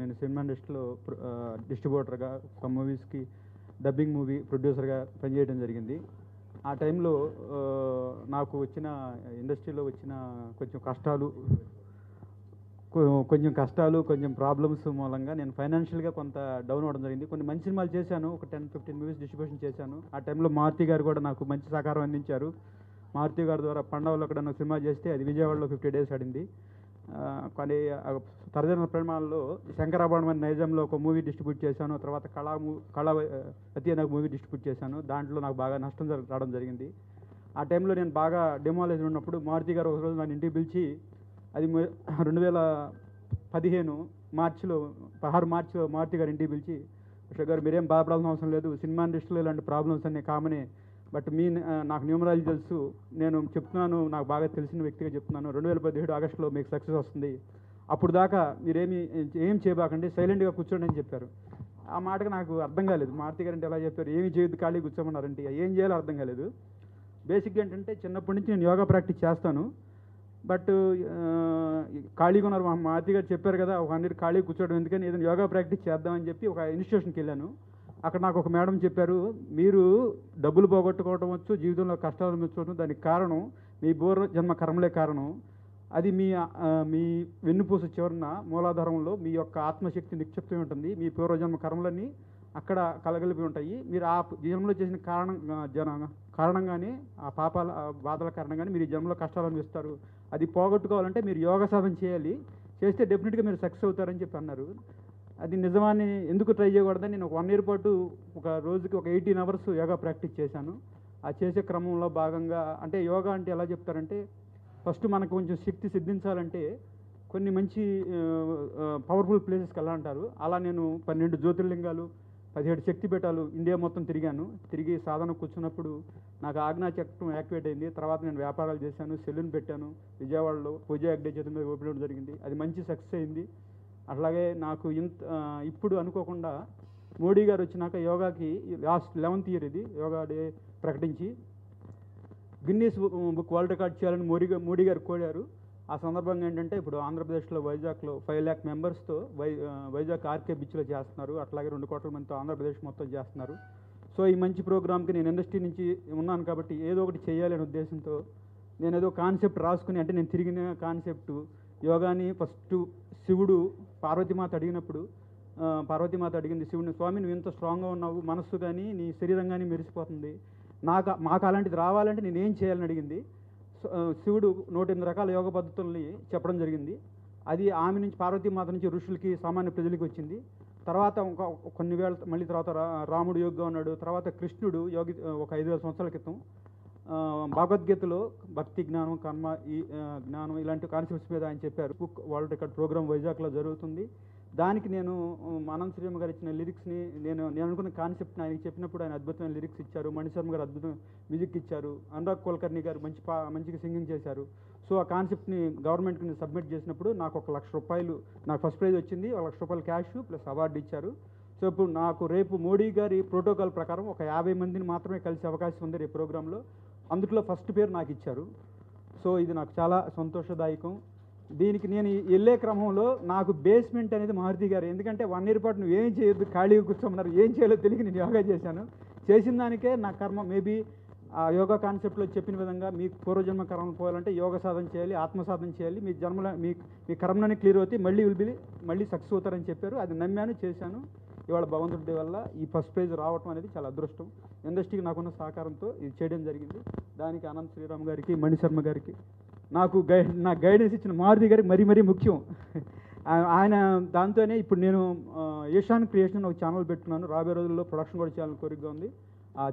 నేను సినిమా ఇండస్ట్రీలో డిస్ట్రిబ్యూటర్గా ఒక మూవీస్కి డబ్బింగ్ మూవీ ప్రొడ్యూసర్గా పనిచేయడం జరిగింది. ఆ టైంలో నాకు వచ్చిన ఇండస్ట్రీలో వచ్చిన కొంచెం ప్రాబ్లమ్స్ మూలంగా నేను ఫైనాన్షియల్గా కొంత డౌన్ అవ్వడం జరిగింది. కొన్ని మంచి సినిమాలు చేశాను, ఒక 10-15 మూవీస్ డిస్ట్రిబ్యూషన్ చేశాను. ఆ టైంలో మారుతి గారు కూడా నాకు మంచి సహకారం అందించారు. మారుతి గారి ద్వారా పండవలో కూడా నాకు సినిమా చేస్తే అది విజయవాడలో 50 డేస్ ఆడింది. కానీ తరజన పరిమాణంలో శంకరాభరణం అనే నైజంలో ఒక మూవీ డిస్ట్రిబ్యూట్ చేశాను. తర్వాత కళావతి అనే మూవీ డిస్ట్రిబ్యూట్ చేశాను. దాంట్లో నాకు బాగా నష్టం రావడం జరిగింది. ఆ టైంలో నేను బాగా డెమాలేజ్ ఉన్నప్పుడు మారుతి గారు ఒకరోజు నన్ను ఇంటికి పిలిచి, అది 2015 మార్చిలో 16 మార్చిలో మారుతి గారు ఇంటికి పిలిచి, అశోక్ గారు మీరేం బాధపడాల్సిన అవసరం లేదు, సినిమా ఇండస్ట్రీలో ఇలాంటి ప్రాబ్లమ్స్ అన్నీ కామనే, బట్ నాకు న్యూమరాలజీ తెలుసు, నేను చెప్తున్నాను, నాకు బాగా తెలిసిన వ్యక్తిగా చెప్తున్నాను, 2017 ఆగస్టులో మీకు సక్సెస్ వస్తుంది, అప్పుడు దాకా ఏం చేయబాకండి, సైలెంట్గా కూర్చోండి అని చెప్పారు. ఆ మాటకు నాకు అర్థం కాలేదు. మారుతి గారు అంటే ఎలా చెప్పారు, ఏమి చేయొద్దు ఖాళీ కూర్చోమన్నారంటే ఏం చేయాలో అర్థం కాలేదు. బేసిక్గా ఏంటంటే చిన్నప్పటి నుంచి నేను యోగా ప్రాక్టీస్ చేస్తాను, బట్ ఖాళీగా ఉన్నారు మారుతి గారు చెప్పారు కదా, ఒక 100 ఖాళీ కూర్చోవడం ఎందుకని ఏదైనా యోగా ప్రాక్టీస్ చేద్దామని చెప్పి ఒక ఇన్స్టిట్యూషన్కి వెళ్ళాను. అక్కడ నాకు ఒక మేడం చెప్పారు, మీరు డబ్బులు పోగొట్టుకోవడం వచ్చు, జీవితంలో కష్టాలు మెచ్చుకోవడం, దానికి కారణం మీ పూర్వజన్మ కర్మలే కారణం. అది మీ వెన్నుపూస చివరన మూలాధారంలో మీ యొక్క ఆత్మశక్తి నిక్షిప్తమై ఉంటుంది. మీ పూర్వజన్మ కర్మలన్నీ అక్కడ కలగలిపి ఉంటాయి. మీరు ఆ జన్మలో చేసిన కారణంగానే ఆ పాపాల బాధల కారణంగానే మీరు ఈ జన్మలో కష్టాలు అనుభవిస్తారు. అది పోగొట్టుకోవాలంటే మీరు యోగ సాధన చేయాలి, చేస్తే డెఫినెట్గా మీరు సక్సెస్ అవుతారని చెప్పి అన్నారు. అది నిజమాన్ని ఎందుకు ట్రై చేయకూడదని నేను ఒక 1 ఇయర్ పాటు ఒక రోజుకి ఒక 18 అవర్స్ యోగా ప్రాక్టీస్ చేశాను. ఆ చేసే క్రమంలో భాగంగా అంటే యోగా అంటే ఎలా చెప్తారంటే, ఫస్ట్ మనకు కొంచెం శక్తి సిద్ధించాలంటే కొన్ని మంచి పవర్ఫుల్ ప్లేసెస్కి వెళ్ళాలంటారు. అలా నేను 12 జ్యోతిర్లింగాలు, 17 శక్తిపీఠాలు ఇండియా మొత్తం తిరిగి సాధన కూర్చున్నప్పుడు నాకు ఆజ్ఞాచక్రం యాక్టివేట్ అయింది. తర్వాత నేను వ్యాపారాలు చేశాను, సెలూన్ పెట్టాను విజయవాడలో, పూజా అగ్డే చేతి మీద ఓపెన్ జరిగింది. అది మంచి సక్సెస్ అయింది. అట్లాగే నాకు ఇప్పుడు అనుకోకుండా మోడీ గారు వచ్చినాక యోగాకి లాస్ట్ 11th ఇయర్ ఇది యోగా డే ప్రకటించి గిన్నీస్ బుక్ వరల్డ్ రికార్డ్ చేయాలని మోడీ గారు కోరారు. ఆ సందర్భంగా ఏంటంటే ఇప్పుడు ఆంధ్రప్రదేశ్లో వైజాగ్లో 5 lakh మెంబర్స్తో వైజాగ్ ఆర్కే బీచ్లో చేస్తున్నారు. అట్లాగే 2 కోట్ల మందితో ఆంధ్రప్రదేశ్ మొత్తం చేస్తున్నారు. సో ఈ మంచి ప్రోగ్రామ్కి నేను ఇండస్ట్రీ నుంచి ఉన్నాను కాబట్టి ఏదో ఒకటి చేయాలనే ఉద్దేశంతో నేను ఏదో కాన్సెప్ట్ రాసుకుని, అంటే నేను తిరిగిన కాన్సెప్టు యోగాని ఫస్ట్ శివుడు పార్వతీమాత అడిగింది శివుడిని, స్వామి నువ్వు ఎంత స్ట్రాంగ్గా ఉన్నావు, మనస్సు కానీ నీ శరీరం కానీ మెరిసిపోతుంది, మాకు అలాంటిది రావాలంటే నేనేం చేయాలని అడిగింది. శివుడు 108 రకాల యోగ పద్ధతుల్ని చెప్పడం జరిగింది. అది ఆమె నుంచి పార్వతీమాత నుంచి ఋషులకి సామాన్య ప్రజలకి వచ్చింది. తర్వాత కొన్ని వేల మళ్ళీ తర్వాత రాముడు యోగిగా ఉన్నాడు. తర్వాత కృష్ణుడు యోగి ఒక 5,000 సంవత్సరాల క్రితం భగవద్గీతలో భక్తి జ్ఞానం కర్మ జ్ఞానం ఇలాంటి కాన్సెప్ట్స్ మీద ఆయన చెప్పారు. బుక్ వరల్డ్ రికార్డ్ ప్రోగ్రామ్ వైజాగ్లో జరుగుతుంది. దానికి నేను అనంత్ శ్రీరామ్ గారు ఇచ్చిన లిరిక్స్ని నేను అనుకున్న కాన్సెప్ట్ని ఆయనకి చెప్పినప్పుడు ఆయన అద్భుతమైన లిరిక్స్ ఇచ్చారు. మణిశర్మ గారు అద్భుతమైన మ్యూజిక్ ఇచ్చారు. అనురాగ్ కుల్కర్ణి గారు మంచిగా సింగింగ్ చేశారు. సో ఆ కాన్సెప్ట్ని గవర్నమెంట్కి నేను సబ్మిట్ చేసినప్పుడు నాకు ₹1,00,000 నాకు ఫస్ట్ ప్రైజ్ వచ్చింది. ₹1,00,000 క్యాష్ ప్లస్ అవార్డు ఇచ్చారు. సో ఇప్పుడు నాకు రేపు మోడీ గారి ప్రోటోకాల్ ప్రకారం ఒక 50 మందిని మాత్రమే కలిసే అవకాశం ఉంది రేపు ప్రోగ్రాంలో. అందులో ఫస్ట్ పేరు నాకు ఇచ్చారు. సో ఇది నాకు చాలా సంతోషదాయకం. దీనికి నేను వెళ్ళే క్రమంలో నాకు బేస్మెంట్ అనేది మారుతి గారు, ఎందుకంటే 1 ఇయర్ పాటు నువ్వు ఏం చేయొద్దు ఖాళీగా కూర్చోమన్నారు. ఏం చేయాలో తెలియక నేను యోగా చేశాను. చేసిన దానికే నా కర్మ మేబీ ఆ యోగా కాన్సెప్ట్లో చెప్పిన విధంగా మీ పూర్వజన్మ కర్మలు పోవాలంటే యోగ సాధన చేయాలి, ఆత్మ సాధన చేయాలి, మీ జన్మలో మీ కర్మలని క్లియర్ అవుతాయి, మళ్ళీ సక్సెస్ అవుతారని చెప్పారు. అది నమ్మాను, చేశాను. ఇవాళ భగవంతుడి వల్ల ఈ ఫస్ట్ ప్రైజ్ రావటం అనేది చాలా అదృష్టం. ఇండస్ట్రీకి నాకున్న సహకారంతో ఇది చేయడం జరిగింది. దానికి అనంత్ శ్రీరామ్ గారికి, మణిశర్మ గారికి, నాకు గైడెన్స్ ఇచ్చిన మారుతి గారికి మరీ ముఖ్యం. ఆయన దాంతోనే ఇప్పుడు నేను ఏషియన్ క్రియేషన్ ఒక ఛానల్ పెట్టుకున్నాను. రాబోయే రోజుల్లో ప్రొడక్షన్ కూడా చేయాలని కోరికగా ఉంది.